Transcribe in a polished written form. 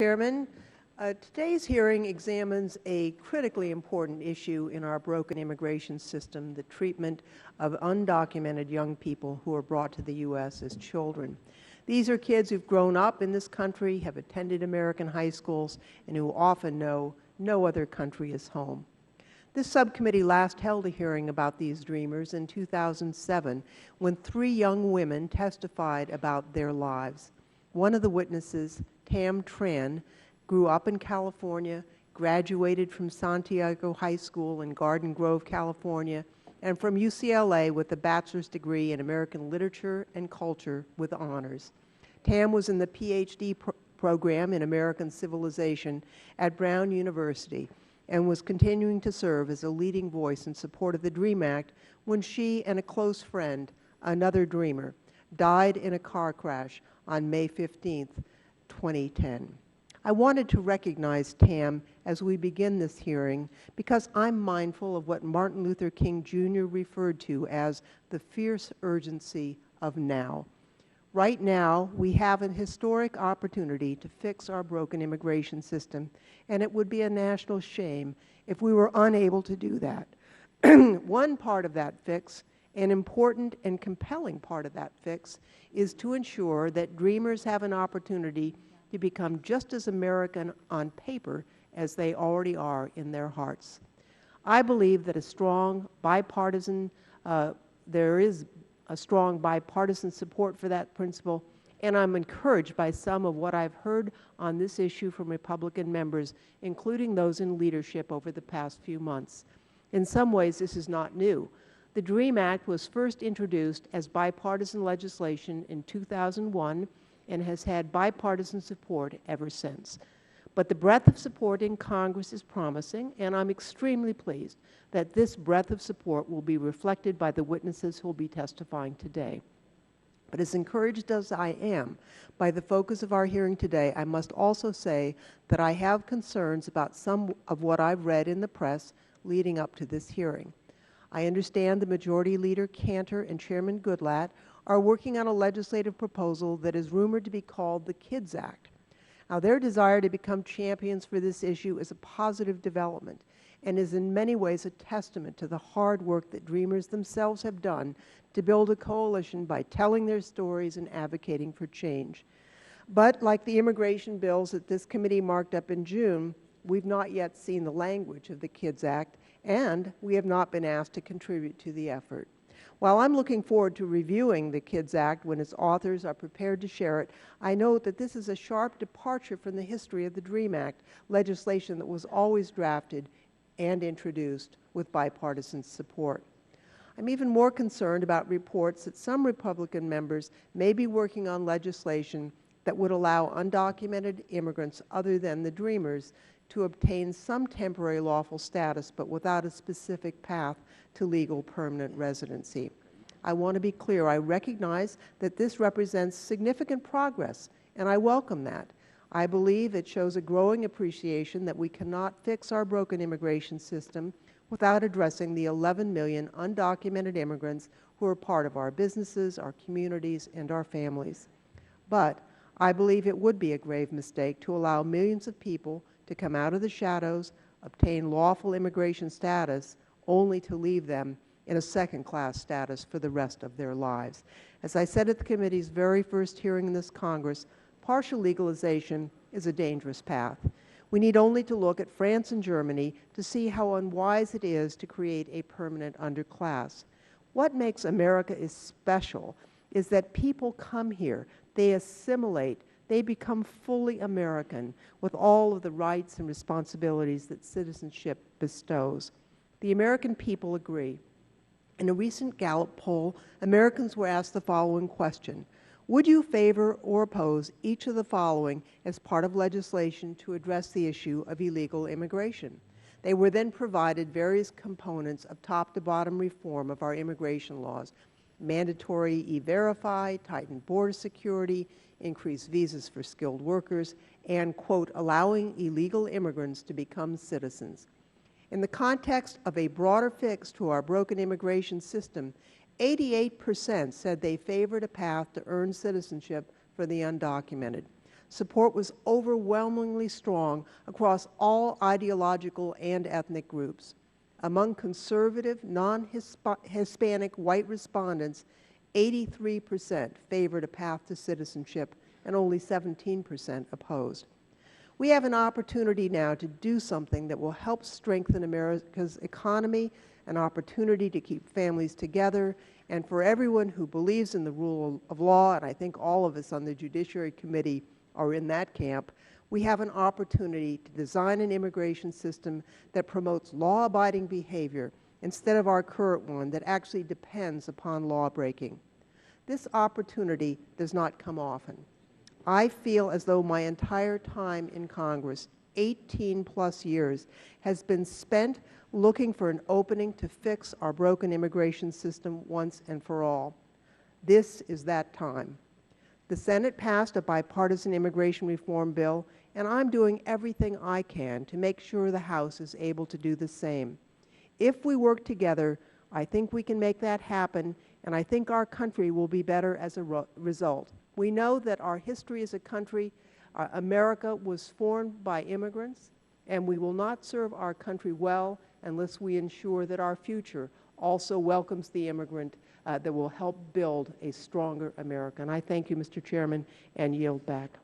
Chairman, today's hearing examines a critically important issue in our broken immigration system, the treatment of undocumented young people who are brought to the U.S. as children. These are kids who've grown up in this country, have attended American high schools, and who often know no other country is home. This subcommittee last held a hearing about these dreamers in 2007 when 3 young women testified about their lives. One of the witnesses, Tam Tran, grew up in California, graduated from Santiago High School in Garden Grove, California, and from UCLA with a bachelor's degree in American Literature and Culture with honors. Tam was in the PhD program in American Civilization at Brown University and was continuing to serve as a leading voice in support of the DREAM Act when she and a close friend, another dreamer, died in a car crash on May 15, 2010. I wanted to recognize Tam as we begin this hearing because I'm mindful of what Martin Luther King Jr. referred to as the fierce urgency of now. Right now, we have an historic opportunity to fix our broken immigration system, and it would be a national shame if we were unable to do that. One part of that fix, an important and compelling part of that fix, is to ensure that dreamers have an opportunity to become just as American on paper as they already are in their hearts. I believe that there is a strong bipartisan support for that principle, and I'm encouraged by some of what I've heard on this issue from Republican members, including those in leadership over the past few months. In some ways, this is not new. The DREAM Act was first introduced as bipartisan legislation in 2001 and has had bipartisan support ever since. But the breadth of support in Congress is promising, and I'm extremely pleased that this breadth of support will be reflected by the witnesses who will be testifying today. But as encouraged as I am by the focus of our hearing today, I must also say that I have concerns about some of what I've read in the press leading up to this hearing. I understand the Majority Leader Cantor and Chairman Goodlatte are working on a legislative proposal that is rumored to be called the KIDS Act. Now, their desire to become champions for this issue is a positive development and is in many ways a testament to the hard work that dreamers themselves have done to build a coalition by telling their stories and advocating for change. But like the immigration bills that this committee marked up in June, we've not yet seen the language of the KIDS Act, and we have not been asked to contribute to the effort. While I'm looking forward to reviewing the KIDS Act when its authors are prepared to share it, I note that this is a sharp departure from the history of the DREAM Act, legislation that was always drafted and introduced with bipartisan support. I'm even more concerned about reports that some Republican members may be working on legislation that would allow undocumented immigrants other than the dreamers to obtain some temporary lawful status, but without a specific path to legal permanent residency. I want to be clear, I recognize that this represents significant progress, and I welcome that. I believe it shows a growing appreciation that we cannot fix our broken immigration system without addressing the 11 million undocumented immigrants who are part of our businesses, our communities, and our families. But I believe it would be a grave mistake to allow millions of people to come out of the shadows, obtain lawful immigration status, only to leave them in a second-class status for the rest of their lives. As I said at the committee's very first hearing in this Congress, partial legalization is a dangerous path. We need only to look at France and Germany to see how unwise it is to create a permanent underclass. What makes America special is that people come here, they assimilate, they become fully American with all of the rights and responsibilities that citizenship bestows. The American people agree. In a recent Gallup poll, Americans were asked the following question: would you favor or oppose each of the following as part of legislation to address the issue of illegal immigration? They were then provided various components of top-to-bottom reform of our immigration laws: mandatory E-Verify, tightened border security, increased visas for skilled workers, and, quote, allowing illegal immigrants to become citizens. In the context of a broader fix to our broken immigration system, 88% said they favored a path to earn citizenship for the undocumented. support was overwhelmingly strong across all ideological and ethnic groups. Among conservative, non-Hispanic white respondents, 83% favored a path to citizenship and only 17% opposed. We have an opportunity now to do something that will help strengthen America's economy, an opportunity to keep families together, and for everyone who believes in the rule of law, and I think all of us on the Judiciary Committee are in that camp, we have an opportunity to design an immigration system that promotes law-abiding behavior instead of our current one that actually depends upon law-breaking. This opportunity does not come often. I feel as though my entire time in Congress, 18+ years, has been spent looking for an opening to fix our broken immigration system once and for all. This is that time. The Senate passed a bipartisan immigration reform bill, and I'm doing everything I can to make sure the House is able to do the same. If we work together, I think we can make that happen, and I think our country will be better as a result. We know that our history as a country, America was formed by immigrants, and we will not serve our country well unless we ensure that our future also welcomes the immigrant that will help build a stronger America. And I thank you, Mr. Chairman, and yield back.